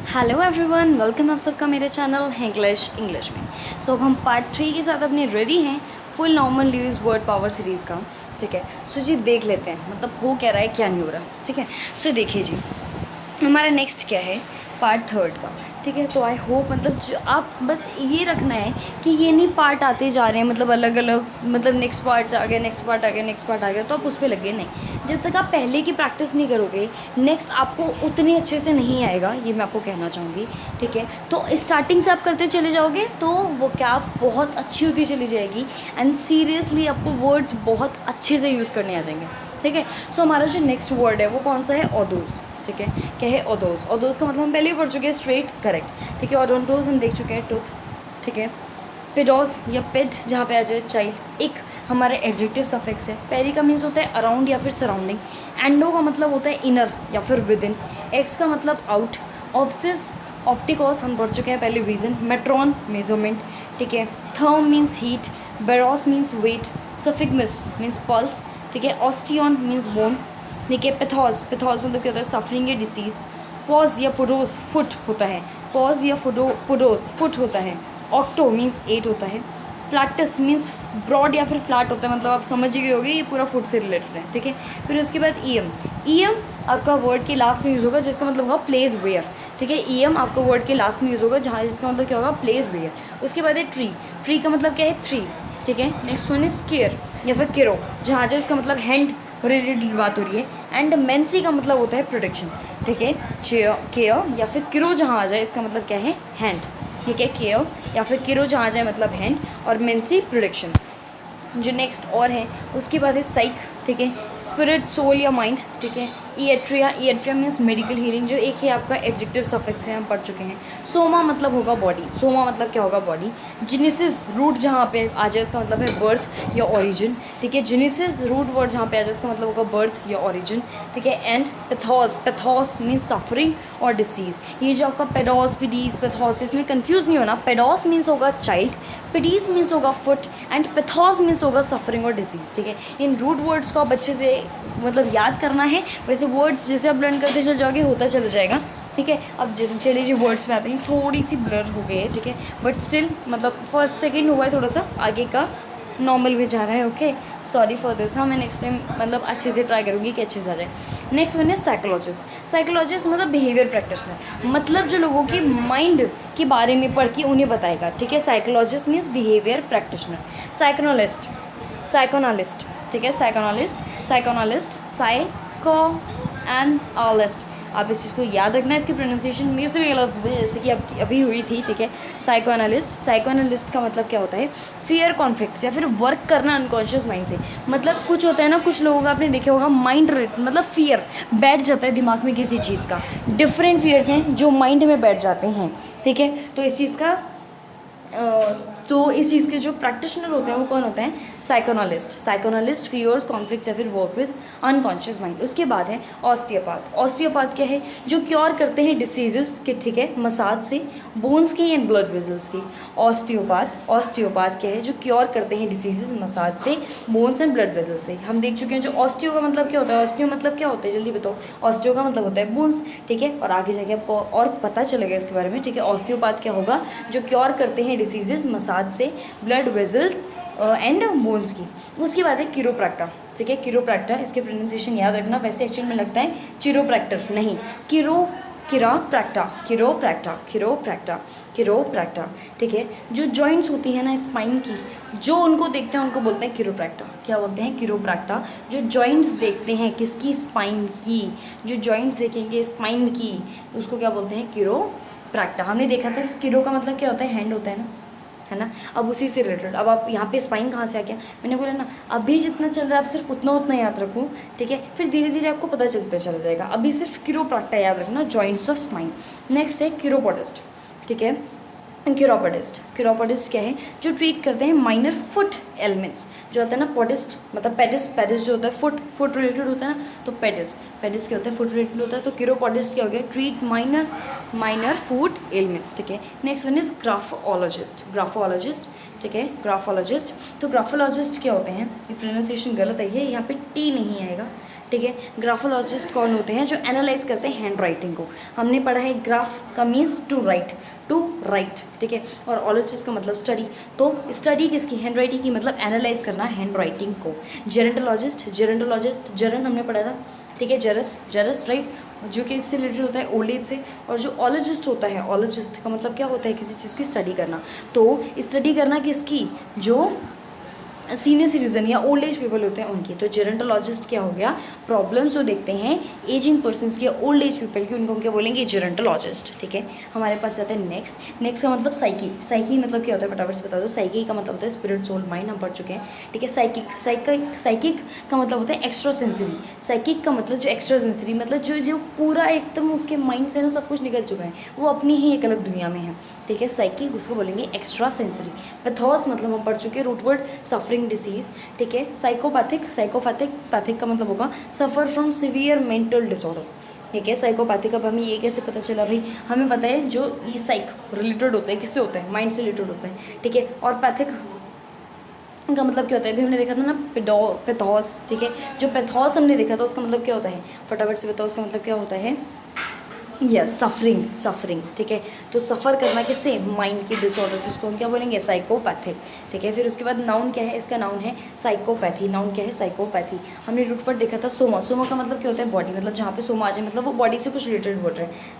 Hello everyone, welcome आप सबका मेरे चैनल इंग्लिश में। सो अब हम पार्ट 3 के साथ अपने रेडी हैं full normal use word power series का। ठीक है, सो जी देख लेते हैं मतलब हो क्या रहा है क्या नहीं हो रहा। ठीक है, सो देखिए जी हमारा नेक्स्ट क्या है, पार्ट 3 का। ठीक है, तो आई होप मतलब जो आप बस ये रखना है कि ये नहीं पार्ट आते जा रहे हैं मतलब अलग अलग, मतलब नेक्स्ट पार्ट आ गया, नेक्स्ट पार्ट आ गया, नेक्स्ट पार्ट आ गया, तो आप उस पर लगे नहीं। जब तक आप पहले की प्रैक्टिस नहीं करोगे नेक्स्ट आपको उतनी अच्छे से नहीं आएगा, ये मैं आपको कहना चाहूँगी। ठीक है, तो स्टार्टिंग से आप करते चले जाओगे तो वो क्या बहुत अच्छी होती चली जाएगी एंड सीरियसली आपको वर्ड्स बहुत अच्छे से यूज़ करने आ जाएंगे। ठीक है, सो हमारा जो नेक्स्ट वर्ड है वो कौन सा है, ओदोस। ठीक है, क्या है ओदोस। ओदोस का मतलब हम पहले ही पढ़ चुके हैं, स्ट्रेट करेक्ट। ठीक है, ओडोंटोस हम देख चुके हैं, टूथ। ठीक है, पेडोस या पेड जहाँ पे आ जाए चाइल्ड, एक हमारा एडजेक्टिव सफिक्स है। पेरी का मीन्स होता है अराउंड या फिर सराउंडिंग। एंडो का मतलब होता है इनर या फिर विद इन। एक्स का मतलब आउट। ऑप्सिस ऑप्टिकॉस हम पढ़ चुके हैं पहले, रीजन। मेट्रॉन मेजरमेंट। ठीक है, therm means heat. Baros means weight. Sphygmos means pulse. ठीक है, ऑस्टियन मीन्स बोन। ठीक है, पैथोस, पैथोस मतलब क्या होता है, सफरिंग या डिसीज़। पॉज या पुडोस फुट होता है, पॉज या पुडोस फुट होता है। ऑक्टो मीन्स 8 होता है। प्लाटस मीन्स ब्रॉड या फिर फ्लैट होता है, मतलब आप समझ ही गए होगे ये पूरा फुट से रिलेटेड है। ठीक है, फिर उसके बाद ईएम। ईएम आपका वर्ड के लास्ट में यूज़ होगा जिसका मतलब होगा प्लेस वेयर। ठीक है, ईएम आपका वर्ड के लास्ट में यूज़ होगा जहाँ जिसका मतलब क्या होगा, प्लेस वेयर। उसके बाद है ट्री। ट्री का मतलब क्या है, ट्री। ठीक है, नेक्स्ट वन इज केयर या फिर किरो, जहाँ जो इसका मतलब हैंड रिलेटेड बात हो रही है। एंड मेंसी का मतलब होता है प्रोटेक्शन। ठीक है, केयर या फिर किरो जहाँ आ जाए इसका मतलब क्या है, हैंड। ठीक है, केयर या फिर किरो जहाँ आ जाए मतलब हैंड, और मेंसी प्रोटेक्शन। जो नेक्स्ट और है उसके बाद है साइक। ठीक है, स्पिरिट, सोल या माइंड। ठीक है, इएट्रिया, इएट्रिया मीन्स मेडिकल हीलिंग, जो एक ही आपका एडजेक्टिव सफिक्स है, हम पढ़ चुके हैं। सोमा मतलब होगा बॉडी, सोमा मतलब क्या होगा, बॉडी। जेनेसिस रूट जहाँ पे आ जाए उसका मतलब है बर्थ या ओरिजिन। ठीक है, जेनेसिस रूट वर्ड जहाँ पे आ जाए उसका मतलब होगा बर्थ या ओरिजिन। ठीक है, and pathos, pathos means suffering और डिसीज़। ये जो आपका पेडोस, पीडीज, पैथोस, इसमें कंफ्यूज नहीं होना। पेडोस मीन्स होगा चाइल्ड, पीडीज मीन्स होगा फुट, एंड पैथोस मीन्स होगा सफरिंग और डिसीज़। ठीक है, इन रूट वर्ड्स को आप अच्छे से मतलब याद करना है, वैसे वर्ड्स जैसे आप लर्न करते चल जाओगे होता चला जाएगा। ठीक है, अब चलिए जी वर्ड्स में आते हैं, थोड़ी सी ब्लर हो गई है। ठीक है, बट स्टिल मतलब फर्स्ट सेकंड हुआ है, थोड़ा सा आगे का नॉर्मल में जा रहा है। Okay, sorry for this. हाँ, मैं नेक्स्ट टाइम मतलब अच्छे से ट्राई करूँगी कि अच्छे से आ जाए। नेक्स्ट वन है साइकोलॉजिस्ट। साइकोलॉजिस्ट मतलब बिहेवियर प्रैक्टिशनर, मतलब जो लोगों की माइंड के बारे में पढ़ के उन्हें बताएगा। ठीक है, साइकोलॉजिस्ट मीन्स बिहेवियर प्रैक्टिशनर। साइकोनालिस्ट, साइकोनालिस्ट। ठीक है, साइकोनालिस्ट, साइकोनालिस्ट, साइको एनालिस्ट। आप इस चीज़ को याद रखना, इसकी प्रोनाउंसिएशन मेरे से भी गलत होती है जैसे कि अभी हुई थी। ठीक है, साइको एनालिस्ट, साइको एनालिस्ट का मतलब क्या होता है, फियर कॉन्फ्लिक्ट्स या फिर वर्क करना अनकॉन्शियस माइंड से। मतलब कुछ होता है ना, कुछ लोगों का आपने देखे होगा माइंड मतलब फियर बैठ जाता है दिमाग में किसी चीज़ का। डिफरेंट फियर्स हैं जो माइंड में बैठ जाते हैं। ठीक है, तो इस चीज़ का तो इस चीज़ के जो प्रैक्टिशनर होते हैं वो कौन होते हैं, साइकोनालिस्ट। साइकोनालिस्ट फियर्स कॉन्फ्लिक्ट्स या फिर वर्क विद अनकॉन्शियस माइंड। उसके बाद है ऑस्टियोपैथ। ऑस्टियोपैथ क्या है, जो क्योर करते हैं डिसीजेस के। ठीक है, मसाज से, बोन्स की एंड ब्लड वेजल्स की। ऑस्टियोपैथ, ऑस्टियोपैथ क्या है, जो क्योर करते हैं डिसीजेस मसाज से, बोन्स एंड ब्लड वेजल्स से। हम देख चुके हैं जो ऑस्टियो का मतलब क्या होता है, ऑस्टियो मतलब क्या होता है जल्दी बताओ। ऑस्टियो का मतलब होता है बोन्स। ठीक है, और आगे जाके आपको और पता चलेगा इसके बारे में। ठीक है, ऑस्टियोपैथ क्या होगा, जो क्योर करते हैं डिसीजेस मसाज से, ब्लड वेजल्स एंड बोन्स की। उसके बाद है किरोप्रैक्टर। ठीक है, किरोप्रैक्टर, इसके प्रोनाउंसिएशन याद रखना, वैसे एक्चुअल में लगता है चिरोप्रैक्टर, नहीं, किरोप्रैक्टर, किरोप्रैक्टर, किरोप्रैक्टर, किरोप्रैक्टर। ठीक है, जो जॉइंट्स होती है ना स्पाइन की, जो उनको देखते हैं उनको बोलते हैं किरोप्रैक्टर। क्या बोलते हैं, किरोप्रैक्टर। जो जॉइंट्स देखते हैं किसकी, स्पाइन की, जो जॉइंट्स देखेंगे स्पाइन की उसको क्या बोलते हैं, किरोप्रैक्टर। हमने देखा था किरो का मतलब क्या होता है, हैंड होता है ना। अब उसी से रिलेटेड, अब आप यहाँ पे स्पाइन कहाँ से आ गया, मैंने बोला ना अभी जितना चल रहा है आप सिर्फ उतना उतना याद रखो। ठीक है, फिर धीरे धीरे आपको पता चलता चला जाएगा। अभी सिर्फ किरोप्रैक्टर याद रखना, जॉइंट्स ऑफ स्पाइन। नेक्स्ट है किरोपोडिस्ट। ठीक है, क्यूरोपोडिस्ट, क्यूरोपोडिस्ट क्या है, जो ट्रीट करते हैं माइनर फुट एलिमेंट्स। जो होता है ना पोडिस्ट मतलब पेडिस, पेडिस जो होता है फुट रिलेटेड होता है ना, तो पेडिस, पेडिस क्या होता है, फुट रिलेटेड होता है। तो क्यूरोपोडिस्ट क्या हो गया, ट्रीट माइनर फूड एलिमेंट्स। ठीक है, next one is graphologist, graphologist. ठीक है, ग्राफोलॉजिस्ट। तो ग्राफोलॉजिस्ट क्या होते हैं, ये प्रोनाउंसिएशन गलत है, यहाँ पे टी नहीं आएगा, ठीक है। ग्राफोलॉजिस्ट कौन होते हैं? जो एनालाइज करते हैं हैंड राइटिंग को। हमने पढ़ा है ग्राफ का मीन्स टू राइट, ठीक है। और ओलॉजिस्ट का मतलब स्टडी। तो स्टडी किसकी? हैंड राइटिंग की, मतलब एनालाइज करना हैंड राइटिंग को। जेरेंटोलॉजिस्ट जरन हमने पढ़ा था, ठीक है। जरस राइट, जो कि इससे रिलेटेड होता है ओल्ड एज से। और जो ओलॉजिस्ट होता है, ओलॉजिस्ट का मतलब क्या होता है? किसी चीज़ की स्टडी करना। तो स्टडी करना किसकी? जो सीनियर सिटीजन या ओल्ड एज पीपल होते हैं उनकी। तो जेरेंटोलॉजिस्ट क्या हो गया? प्रॉब्लम्स जो देखते हैं एजिंग पर्सन्स की, ओल्ड एज पीपल की, उनको हम क्या बोलेंगे? जेरेंटोलॉजिस्ट, ठीक है। हमारे पास जाते हैं नेक्स्ट का मतलब साइकी मतलब क्या होता है? फटाफट से बता दो। साइकी का मतलब होता है स्पिरिट, सोल, माइंड, हम पढ़ चुके हैं, ठीक है। साइकिक का मतलब होता है एक्स्ट्रा सेंसरी। साइकिक का मतलब जो एक्स्ट्रा सेंसरी मतलब जो पूरा एकदम उसके माइंड से ना सब कुछ निकल चुका है, वो अपनी ही एक अलग दुनिया में है, ठीक है। साइकिक उसको बोलेंगे एक्स्ट्रा सेंसरी। पैथोस मतलब हम पढ़ चुके हैं, रूट वर्ड सफरिंग डिसीज, ठीक है। साइकोपैथिक का मतलब होगा suffer from severe mental disorder, ठीक है। साइकोपैथिक, अब हमें ये कैसे पता चला भाई? हमें पता है जो ये साइक रिलेटेड होता है, किससे होता है? माइंड से रिलेटेड होता है, ठीक है। और पैथिक का मतलब क्या होता है? अभी हमने देखा था ना पैथोस, ठीक है। जो पैथोस हमने देखा था उसका मतलब क्या होता है? फटाफट से बताओ उसका मतलब क्या होता है? यस, सफरिंग, ठीक है। तो सफ़र करना किससे? माइंड की डिसऑर्डर से, उसको हम क्या बोलेंगे? साइकोपैथिक, ठीक है। फिर उसके बाद नाउन क्या है? इसका नाउन है साइकोपैथी। नाउन क्या है? साइकोपैथी। हमने रूट पर देखा था सोमा का मतलब क्या होता है? बॉडी, मतलब जहाँ पे सोमा आ जाए मतलब वो बॉडी से कुछ रिलेटेड बोल रहे हैं।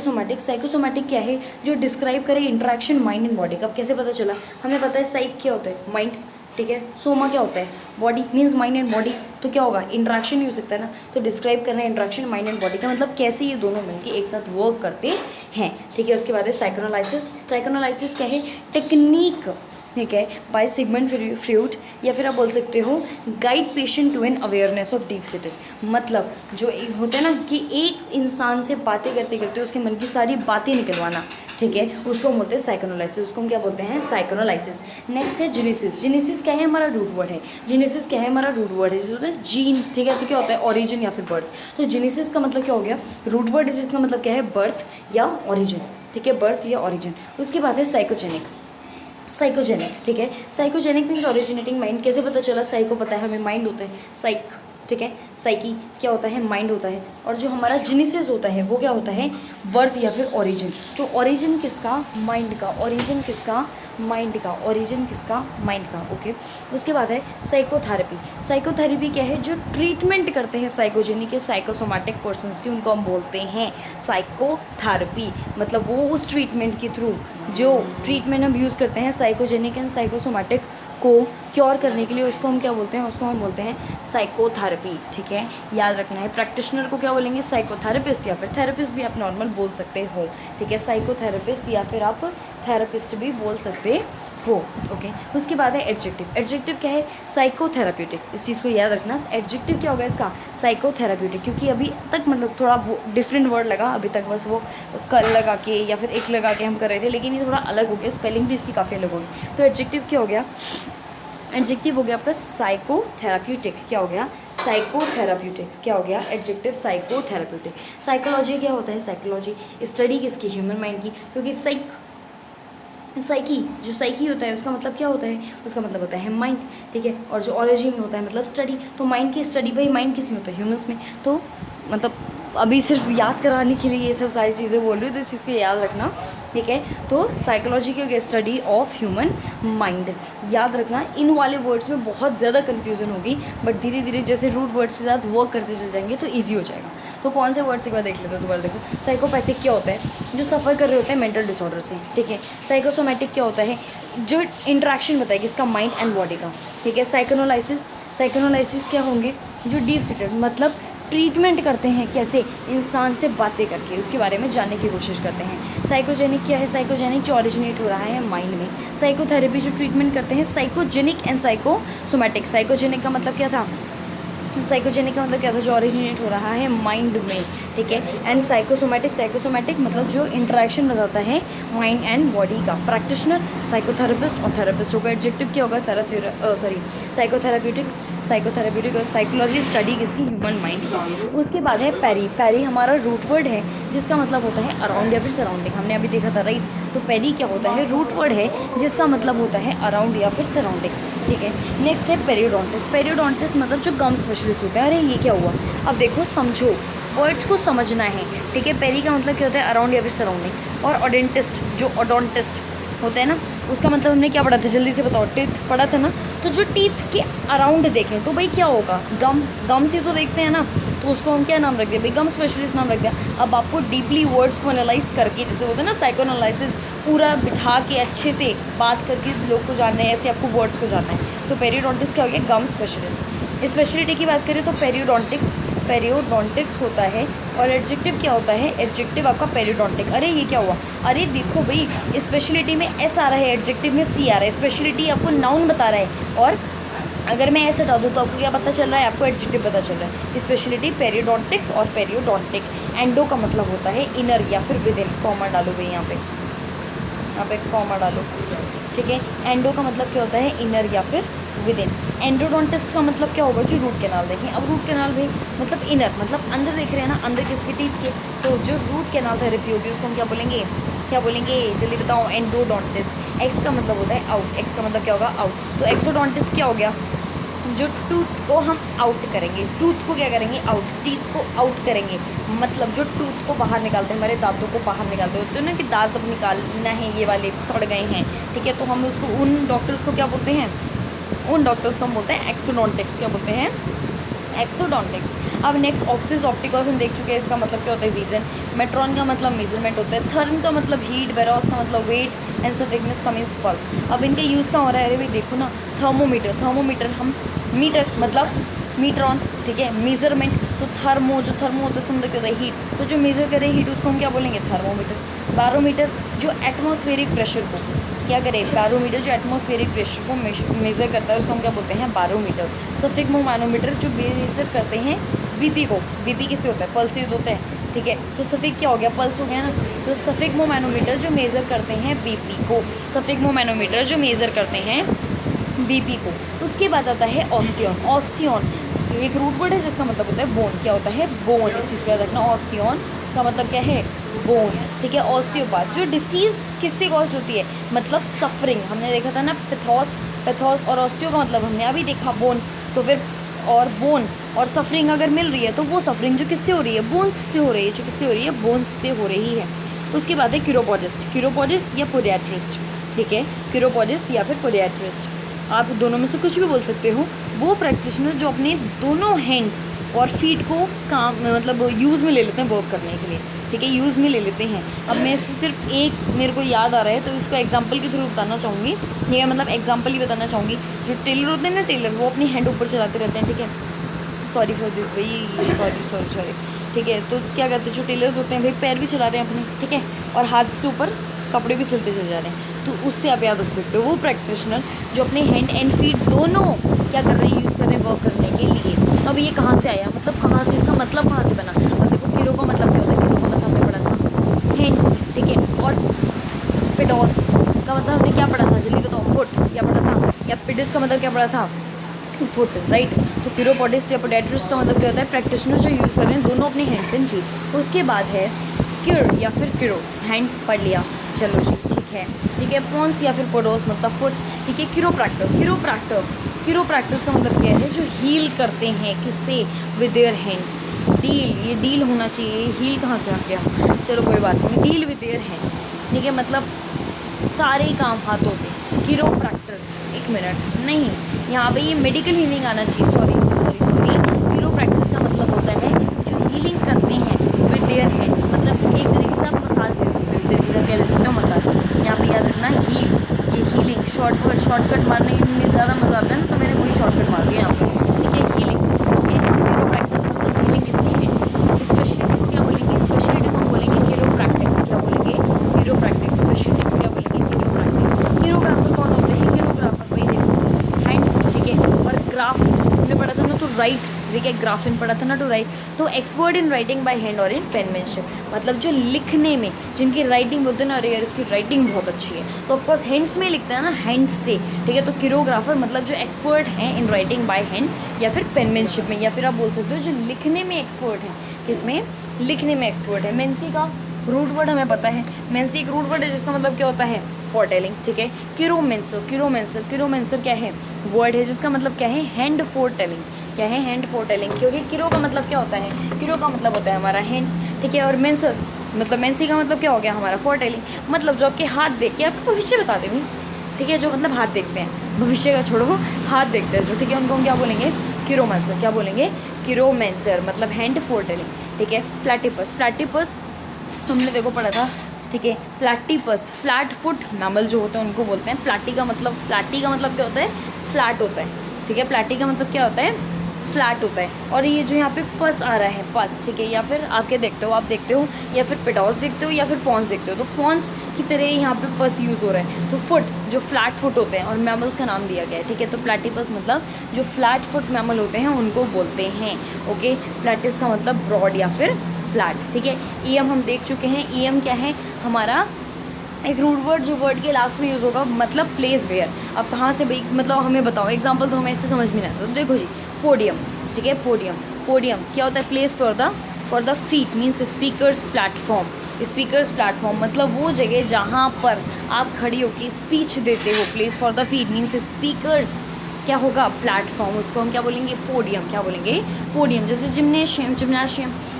साइकोसोमैटिक क्या है? जो डिस्क्राइब करे इंटरेक्शन माइंड एंड बॉडी का। अब कैसे पता चला? हमें पता है साइक क्या होता है? माइंड, ठीक है। सोमा क्या होता है? Body, means mind and body. तो क्या होगा? इंट्रैक्शन ही हो सकता है ना। तो डिस्क्राइब करना है इंट्रैक्शन माइंड एंड बॉडी का, मतलब कैसे ये दोनों मिलके एक साथ वर्क करते हैं, ठीक है। उसके बाद है साइकोएनालिसिस क्या है? टेक्निक, ठीक है, बाय सिगमंड फ्रूट, या फिर आप बोल सकते हो guide patient to an awareness of deep seated. मतलब जो होता है ना कि एक इंसान से बातें करते करते उसके मन की सारी बातें निकलवाना, ठीक है, उसको हम बोलते हैं साइकोएनालिसिस। उसको हम क्या बोलते हैं? साइकोएनालिसिस। नेक्स्ट है जेनेसिस क्या है? हमारा रूट वर्ड है। जैसे होता है जीन, ठीक है। तो क्या होता है? ऑरिजिन या फिर बर्थ। तो जेनेसिस का मतलब क्या हो गया? रूट वर्ड है जिसका मतलब क्या है? बर्थ या ऑरिजिन, ठीक है, बर्थ या ऑरिजिन। उसके बाद है साइकोजेनिक, ठीक है। Psychogenic means originating mind. कैसे पता चला? साइको पता है हमें, माइंड होता है साइक, ठीक है। साइकी क्या होता है? माइंड होता है। और जो हमारा जेनेसिस होता है वो क्या होता है? बर्थ या फिर ओरिजिन। तो ओरिजिन किसका? माइंड का। ओरिजिन किसका? माइंड का, ओके। उसके बाद है साइकोथेरेपी क्या है? जो ट्रीटमेंट करते हैं साइकोजेनिक या साइकोसोमैटिक पर्सन्स की, उनको हम बोलते हैं साइकोथेरेपी। मतलब वो उस ट्रीटमेंट के थ्रू, जो ट्रीटमेंट हम यूज़ करते हैं साइकोजेनिक एंड साइकोसोमैटिक को क्योर करने के लिए, उसको हम क्या बोलते हैं? उसको हम बोलते हैं साइकोथेरेपी, ठीक है। याद रखना है। प्रैक्टिशनर को क्या बोलेंगे? साइकोथेरेपिस्ट, या फिर थेरेपिस्ट भी आप नॉर्मल बोल सकते हो, ठीक है। साइकोथेरेपिस्ट या फिर आप थेरेपिस्ट भी बोल सकते हो, ओके। उसके बाद है एडजेक्टिव क्या है? साइकोथेराप्यूटिक। इस चीज़ को याद रखना। एडजेक्टिव क्या होगा इसका? साइकोथेराप्यूटिक। क्योंकि अभी तक मतलब थोड़ा वो डिफरेंट वर्ड लगा, अभी तक बस वो कल लगा के या फिर एक लगा के हम कर रहे थे, लेकिन ये थोड़ा अलग हो गया, स्पेलिंग भी इसकी काफ़ी अलग होगी। तो एडजेक्टिव क्या हो गया? एडजेक्टिव हो गया आपका साइकोथेराप्यूटिक। क्या हो गया? साइकोथेराप्यूटिक। क्या हो गया? Adjective psychotherapeutic. साइकोलॉजी क्या होता है? साइकोलॉजी स्टडी किसकी? ह्यूमन माइंड की। क्योंकि साइकी होता है उसका मतलब क्या होता है? उसका मतलब होता है माइंड, ठीक है। और जो ओरिजिन होता है मतलब स्टडी। तो माइंड की स्टडी, भाई माइंड किस में होता है? ह्यूमंस में। तो मतलब अभी सिर्फ याद कराने के लिए ये सब सारी चीज़ें बोल रही हूँ, तो इस चीज़ को याद रखना, ठीक है। तो साइकोलॉजी की स्टडी ऑफ ह्यूमन माइंड, याद रखना। इन वाले वर्ड्स में बहुत ज़्यादा कन्फ्यूजन होगी, बट धीरे धीरे जैसे रूट वर्ड्स के साथ वर्क करते चल जाएंगे तो ईजी हो जाएगा। तो कौन से वर्ड्स एक बार देख लेते हो? दोबारा देखो। साइकोपैथिक क्या होता है? जो सफ़र कर रहे होते हैं मेंटल डिसऑर्डर से, ठीक है। साइकोसोमैटिक क्या होता है? जो इंट्रैक्शन बताएगी इसका माइंड एंड बॉडी का, ठीक है। साइकोएनालिसिस क्या होंगे? जो डीप सीटेड मतलब ट्रीटमेंट करते हैं, कैसे? इंसान से बातें करके उसके बारे में जानने की कोशिश करते हैं। साइकोजेनिक क्या है? साइकोजेनिक जो ओरिजिनेट हो रहा है माइंड में। साइकोथेरेपी जो ट्रीटमेंट करते हैं साइकोजेनिक एंड साइकोसोमैटिक। साइकोजेनिक का मतलब क्या था? जो ओरिजिनेट हो रहा है माइंड में, ठीक है। एंड साइकोसोमैटिक मतलब जो इंटरेक्शन बताता है माइंड एंड बॉडी का। प्रैक्टिशनर साइकोथेरेपिस्ट और थेरेपिस्ट होगा। एडजेक्टिव क्या होगा? साइकोथेराप्यूटिक। साइकोथेरेप्यूटिक और साइकोलॉजी स्टडी किसकी, ह्यूमन माइंड की। उसके बाद है पेरी। पेरी हमारा रूट वर्ड है जिसका मतलब होता है अराउंड या फिर सराउंडिंग, हमने अभी देखा था राइट। तो पेरी क्या होता है, रूट वर्ड है जिसका मतलब होता है अराउंड या फिर सराउंडिंग, ठीक है। नेक्स्ट है पेरियोडोंटिस। पेरियोडोंटिस मतलब जो गम स्पेशलिस्ट होता है। अरे ये क्या हुआ, अब देखो समझो, वर्ड्स को समझना है, ठीक है। पेरी का मतलब क्या होता है, अराउंड या फिर सराउंडिंग। और ओडेंटिस्ट, जो ओडोंटिस्ट होता है ना, उसका मतलब हमने क्या पढ़ा था, जल्दी से बताओ, टीथ पढ़ा था ना। तो जो टीथ के अराउंड देखें तो भाई क्या होगा, गम से तो देखते हैं ना, तो उसको हम क्या नाम रख दिया भाई, गम स्पेशलिस्ट नाम रख दिया। अब आपको डीपली वर्ड्स को एनालाइज करके, जैसे होता है ना साइको एनालिसिस, पूरा बिठा के अच्छे से बात करके लोग को जानना है, ऐसे आपको वर्ड्स को जानना है। तो पेरियोडोंटिक्स क्या हो गया, गम स्पेशलिस्ट। स्पेशलिटी की बात करें तो पेरियोडोंटिक्स होता है। और एडजेक्टिव क्या होता है, एडजेक्टिव आपका पेरियोडोंटिक। अरे ये क्या हुआ, अरे देखो भाई, स्पेशलिटी में एस आ रहा है, एडजेक्टिव में सी आ रहा है। स्पेशलिटी आपको नाउन बता रहा है, और अगर मैं ऐसे हटा दूँ तो आपको क्या पता चल रहा है, आपको एडजेक्टिव पता चल रहा है। स्पेशलिटी पेरियोडोंटिक्स और पेरियोडोंटिक। एंडो का मतलब होता है इनर या फिर विद इन। कॉमा डालो भाई यहाँ पे कॉमा डालो, ठीक है। एंडो का मतलब क्या होता है, इनर या फिर विद इन। एंडोडोंटिस्ट का मतलब क्या होगा, जो रूट कैनाल देखें। अब रूट कैनाल भी मतलब इनर, मतलब अंदर देख रहे हैं ना, अंदर किसके, टीथ के। तो जो रूट कैनाल थेरेपी होगी उसको हम क्या बोलेंगे, जल्दी बताओ, एंडोडोंटिस्ट। एक्स का मतलब होता है आउट, एक्स का मतलब क्या होगा, आउट। तो एक्सोडोंटिस्ट क्या हो गया, जो टूथ को हम आउट करेंगे, टूथ को क्या करेंगे, आउट, टीथ को आउट करेंगे। मतलब जो टूथ को बाहर निकालते हैं, हमारे दांतों को बाहर निकालते होते हैं ना, कि दांत अब निकालना है, ये वाले सड़ गए हैं, ठीक है। तो हम उसको, उन डॉक्टर्स को क्या बोलते हैं, उन डॉक्टर्स को हम बोलते हैं एक्सोडोंटिक्स। क्या बोलते हैं, एक्सोडोंटिक्स। अब नेक्स्ट ऑप्सिस ऑप्टिकस हम देख चुके हैं, इसका मतलब क्या होता है, विजन। मेट्रॉन का मतलब मेजरमेंट होता है। थर्म का मतलब हीट। बेरोस का मतलब वेट। एंड सफिक्स का मीन्स पल्स। अब इनका यूज़ कहाँ हो रहा है, अरे भाई देखो ना, थर्मोमीटर हम मीटर मतलब मीट्रॉन, ठीक है। मेजरमेंट तो थर्मो, जो थर्मो होता है उसका मतलब क्या होता है, हीट। तो जो मेज़र करे हीट उसको हम क्या बोलेंगे, थर्मोमीटर। बैरोमीटर जो एटमॉस्फेरिक प्रेशर को क्या करे, बैरोमीटर जो एटमॉस्फेरिक प्रेशर को मेज़र करता है उसको हम क्या बोलते हैं, बैरोमीटर। सफिक्मो मैनोमीटर जो मेज़र करते हैं बीपी को। बीपी किससे होता है, पल्स से होता है, ठीक है। तो सफिक क्या हो गया, पल्स हो गया ना। तो सफिक्मो मैनोमीटर जो मेज़र करते हैं बीपी को, सफिक्मो मैनोमीटर जो मेज़र करते हैं बीपी को। उसके बाद आता है ऑस्टियन। ऑस्टियन एक रूट वर्ड है जिसका मतलब होता है बोन। क्या होता है, बोन। इस चीज़ को याद रखना, ऑस्टियन का मतलब क्या है, बोन, ठीक है। ऑस्टियोपैथ जो डिसीज़ किससे कॉज होती है, मतलब सफरिंग। हमने देखा था ना, पैथोस और ऑस्टियो का मतलब हमने अभी देखा, बोन। तो फिर और बोन और सफरिंग अगर मिल रही है तो वो सफरिंग जो किससे हो रही है, बोन्स से हो रही है। जो किससे हो रही है, बोन्स से हो रही है। उसके बाद है क्यूरोपोडिस्ट या पोडियाट्रिस्ट, ठीक है। क्यूरोपोडिस्ट या फिर पोडियाट्रिस्ट, आप दोनों में से कुछ भी बोल सकते हो। वो प्रैक्टिशनर जो अपने दोनों हैंड्स और फीट को काम मतलब यूज़ में ले लेते हैं वर्क करने के लिए, ठीक है, यूज़ में ले लेते हैं। अब मैं सिर्फ एक मेरे को याद आ रहा है तो इसको एग्जांपल के थ्रू बताना चाहूँगी, ये मतलब एग्जांपल ही बताना चाहूँगी। जो टेलर होते हैं ना, टेलर वो अपनी हैंड ऊपर चलाते रहते हैं, ठीक है। सॉरी फॉर दिस भाई, सॉरी, ठीक है। तो क्या करते हैं जो टेलर्स होते हैं भाई, पैर भी चला रहे हैं अपने, ठीक है, और हाथ से ऊपर कपड़े भी सिलते चले जा रहे हैं। तो उससे आप याद रख सकते हो, वो प्रैक्टिशनर जो अपने हैंड एंड फीट दोनों क्या कर रहे हैं, यूज़ कर रहे हैं वर्क करने के लिए। अब ये कहाँ से आया, मतलब कहाँ से, इसका मतलब कहाँ से बना। अब देखो किरो का मतलब क्या होता है, किरो का मतलब हमने पढ़ा था हैंड, ठीक है। और पिडोस का मतलब हमने क्या पढ़ा था, जल्दी बताओ, फुट क्या पढ़ा था, या पिडिस का मतलब क्या पढ़ा था, फुट, राइट। तो क्यूरोपोडिस्ट या पोडियाट्रिस्ट का मतलब क्या होता है, प्रैक्टिशनर जो यूज़ कर रहे हैं दोनों अपने हैंड्स एंड फीट। उसके बाद है क्यूर या फिर क्यूरो, हैंड पढ़ लिया, चलो जी, ठीक है। पोन्स या फिर पोडोस मतलब फुट, ठीक है। क्यूरोप्रैक्टर्स का मतलब क्या है, जो हील करते हैं, किससे, विद देयर हैंड्स। डील, ये डील होना चाहिए, हील कहाँ से आ गया, चलो कोई बात नहीं, डील विद देयर हैंड्स, ठीक है, मतलब सारे काम हाथों से। क्यूरोप्रैक्टर्स, एक मिनट, नहीं यहाँ पे ये मेडिकल हीलिंग आना चाहिए, सॉरी। क्यूरोप्रैक्टिस का मतलब होता है जो हीलिंग करते हैं विद देयर हैंड्स, मतलब एक तरीके से आप मसाज ले सकते हो, एक तरीके से क्या ले सकते हो, मसाज। यहाँ पे याद रखना हील, ये हीलिंग, शॉर्टकट मारने में ज़्यादा मज़ा आता है ना, तो मैंने वही शॉर्टकट मार दिया यहाँ पे, ठीक है। Healing, okay. क्यूरोप्रैक्टिस मतलब हीलिंग इससे हैंड्स। स्पेशलिटी को क्या बोलेंगे, स्पेशलिटी को हम बोलेंगे क्यूरोप्रैक्टिक। क्या बोलेंगे, क्यूरोप्रैक्टिक। स्पेशलिटी को क्या बोलेंगे, क्यूरोप्रैक्टिक। क्यूरोग्राफर कौन होते हैं, क्यूरोग्राफर भाई देखो हैंड्स, ठीक है। और ग्राफ हमने पढ़ा था ना, तो राइट, ठीक है, ग्राफिन पढ़ा था ना, टू राइट। तो expert in writing by hand और इन पेनमैनशिप, मतलब जो लिखने में, जिनकी राइटिंग बोलते हैं ना, अरे यार उसकी राइटिंग बहुत अच्छी है, तो ऑफकोर्स हैंड्स में लिखते हैं ना, हैंड्स से, ठीक है। तो किरोग्राफर मतलब जो एक्सपर्ट हैं इन राइटिंग बाय हैंड या फिर पेनमैनशिप में, या फिर आप बोल सकते हो जो लिखने में एक्सपर्ट हैं। किसमें? लिखने में एक्सपर्ट है। मेंसी का रूट वर्ड हमें पता है, मेंसी एक रूट वर्ड है जिसका मतलब क्या होता है? फोरटेलिंग, ठीक है। किरोमेंसर क्या है? वर्ड है जिसका मतलब क्या है? हैंड फोरटेलिंग। क्या है? हैंड फोरटेलिंग, क्योंकि किरो का मतलब क्या होता है? किरो का मतलब होता है हमारा हैंड्स, ठीक है। और मेंसर मतलब मेंसी का मतलब क्या हो गया? हमारा फोरटेलिंग, मतलब जो आपके हाथ देख के आपको भविष्य बता देंगे, ठीक है। जो मतलब हाथ देखते हैं, भविष्य का छोड़ो, हाथ देखते हैं जो, ठीक है, उनको हम क्या बोलेंगे? किरोमेंसर। क्या बोलेंगे? किरोमेंसर, मतलब हैंड फोरटेलिंग, ठीक है। प्लैटिपस हमने देखो पढ़ा था, ठीक है। प्लैटिपस, फ्लैट फुट मैमल जो होते हैं उनको बोलते हैं। प्लाटी का मतलब क्या होता है? फ्लैट होता है, ठीक है। प्लाटी का मतलब क्या होता है? फ्लैट होता है। और ये जो यहाँ पे पस आ रहा है, पस, ठीक है, या फिर आप क्या देखते हो? आप देखते हो या फिर पेटॉस देखते हो या फिर पॉन्स देखते हो, तो पॉन्स की तरह यहाँ पे पस यूज़ हो रहा है। तो फुट, जो फ्लैट फुट होते हैं, और मैमल्स का नाम दिया गया है, ठीक है। तो प्लैटिपस मतलब जो फ्लैट फुट मैमल होते हैं उनको बोलते हैं, ओके। प्लैटिस का मतलब ब्रॉड या फिर फ्लैट, ठीक है। ईएम हम देख चुके हैं। ईएम क्या है? हमारा एक रूट वर्ड जो वर्ड के लास्ट में यूज़ होगा, मतलब प्लेस वेयर। अब कहाँ से भाई, मतलब हमें बताओ एग्जांपल, तो हमें इससे समझ में नहीं आता। तो देखो जी, पोडियम, ठीक है। पोडियम क्या होता है? Place for the feet, means speakers platform. Speakers platform मतलब वो जगह जहाँ पर आप खड़ी होकर स्पीच देते हो। Place for the feet means speakers क्या होगा? प्लेटफॉर्म। उसको हम क्या बोलेंगे? पोडियम। क्या बोलेंगे? पोडियम। जैसे जिम्नेशियम,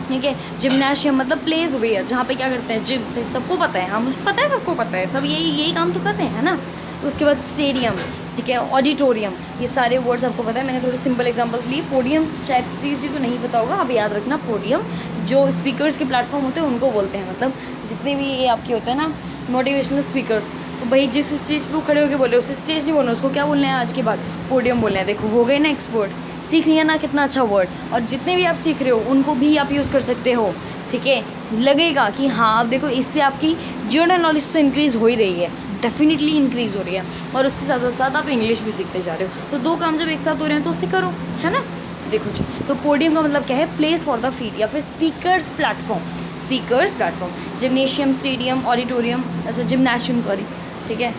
ठीक है। जिम्नेशियम मतलब प्लेस वेयर, जहाँ पे क्या करते हैं? जिम से, सबको पता है, हाँ मुझे पता है, सबको पता है, सब यही काम तो करते हैं, है ना। उसके बाद स्टेडियम, ठीक है, ऑडिटोरियम, ये सारे वर्ड्स आपको पता है। मैंने थोड़े सिंपल एग्जांपल्स लिए। पोडियम शायद किसी को नहीं पता होगा, अब याद रखना। पोडियम जो स्पीकर्स के प्लेटफॉर्म होते हैं उनको बोलते हैं, मतलब जितने भी ये आपके होते हैं ना मोटिवेशनल स्पीकर्स, तो भाई जिस स्टेज पर खड़े होकर बोले, उस स्टेज नहीं बोलना, उसको क्या बोलना है आज के बाद? पोडियम बोलना है। देखो हो गए ना एक्सपर्ट, सीख लिया ना कितना अच्छा वर्ड। और जितने भी आप सीख रहे हो उनको भी आप यूज़ कर सकते हो, ठीक है। लगेगा कि हाँ, अब देखो इससे आपकी जनरल नॉलेज तो इंक्रीज़ हो ही रही है, डेफिनेटली इंक्रीज़ हो रही है, और उसके साथ साथ आप इंग्लिश भी सीखते जा रहे हो। तो दो काम जब एक साथ हो रहे हैं तो उसे करो, है ना। देखो जी, तो पोडियम का मतलब क्या है? प्लेस फॉर द फीट या फिर speakers platform. Gymnasium, stadium, auditorium, अच्छा जिम्नेशियम, सॉरी, ठीक है,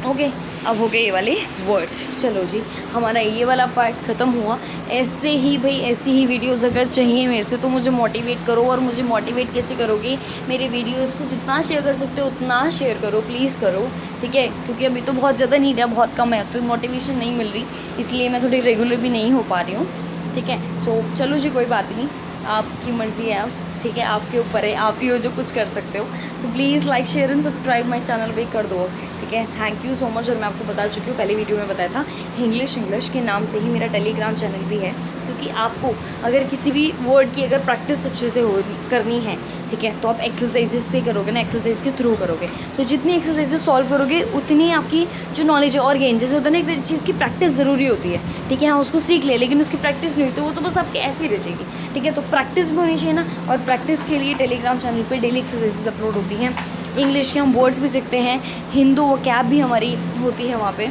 ओके। अब हो गए ये वाले वर्ड्स। चलो जी, हमारा ये वाला पार्ट ख़त्म हुआ। ऐसे ही भाई, ऐसी ही वीडियोस अगर चाहिए मेरे से तो मुझे मोटिवेट करो। और मुझे मोटिवेट कैसे करोगे? मेरे वीडियोस को जितना शेयर कर सकते हो उतना शेयर करो, प्लीज़ करो, ठीक है। क्योंकि अभी तो बहुत ज़्यादा नीड है, बहुत कम है, तो मोटिवेशन नहीं मिल रही, इसलिए मैं थोड़ी रेगुलर भी नहीं हो पा रही हूँ, ठीक है। सो चलो जी, कोई बात नहीं, आपकी मर्ज़ी है अब, ठीक है, आपके ऊपर है, आप ही हो जो कुछ कर सकते हो। So please like, share and subscribe my channel भी कर दो, ठीक है। Thank you so much. और मैं आपको बता चुकी हूँ, पहले वीडियो में बताया था, इंग्लिश के नाम से ही मेरा टेलीग्राम चैनल भी है, क्योंकि आपको अगर किसी भी वर्ड की अगर प्रैक्टिस अच्छे से करनी है, ठीक है, तो आप एक्सरसाइजेस से करोगे ना, एक्सरसाइज के थ्रू करोगे। तो जितनी एक्सरसाइजेस सॉल्व करोगे उतनी आपकी जो नॉलेज है और गेन, जैसे होता है ना, एक चीज़ की प्रैक्टिस ज़रूरी होती है, ठीक है। हाँ, उसको सीख ले, लेकिन उसकी प्रैक्टिस नहीं हुई तो वो तो बस आपके ऐसे ही रह जाएगी, ठीक है। तो प्रैक्टिस भी होनी चाहिए ना, और प्रैक्टिस के लिए टेलीग्राम चैनल पर डेली एक्सरसाइजेस अपलोड होती हैं। इंग्लिश के हम वर्ड्स भी सीखते हैं, हिंदू वोकैब भी हमारी होती है वहाँ पे,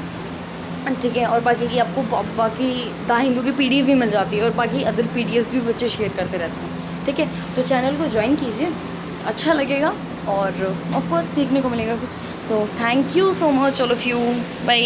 ठीक है। और बाकी की आपको बाकी द हिंदू की पीडीएफ भी मिल जाती है, और बाकी अदर पीडीएफ्स भी बच्चे शेयर करते रहते हैं, ठीक है। तो चैनल को ज्वाइन कीजिए, अच्छा लगेगा, और ऑफ कोर्स सीखने को मिलेगा कुछ। So thank you so much all of you, bye.